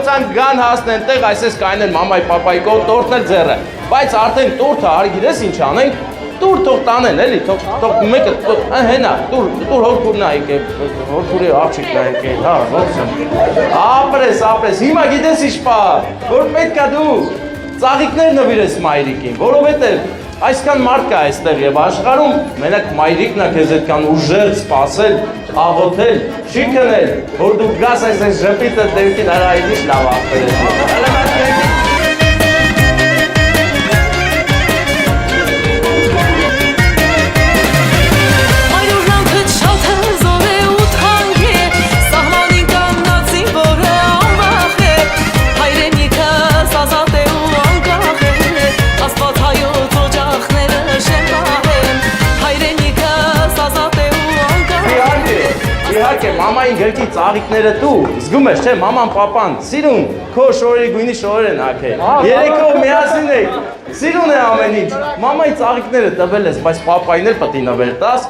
փորձան գան հասնեն տեղ, այսպես կայնեն մամայի, պապայի կողմ տորտն էլ ձեռը։ Բայց արդեն տորտը հարգիրես ինչ անենք, տուր թող տանեն էլի, թող մեկը հենա, տուր հորքուրն ա եկել, հորքուրի աղջիկն ա եկել, հա, ողջույն։ Ապրես, հիմա գիտես ինչ պա, որ պետք ա դու ծաղիկներ նվիրես մայրիկին, որովհետև այսքան մարդ կա այստեղ եւ աշխարհում մենակ մայրիկն ա քեզ այդքան ուժեղ սպասել, աղոթել, չի քնել, որ դու գաս այս ժպիտը դեպքին արայից լավ ապրես։ Իհարկե, մամային գրքի ծաղիկները դու, զգում ես, չէ, մաման, պապան, սիրուն, քո շորերի գույնի շորեր են ակել, երեքով միասին եք, սիրուն է ամեն ինչ, մամայի ծաղիկները տվել ես, բայց պապային էլ պետք է նվեր տաս,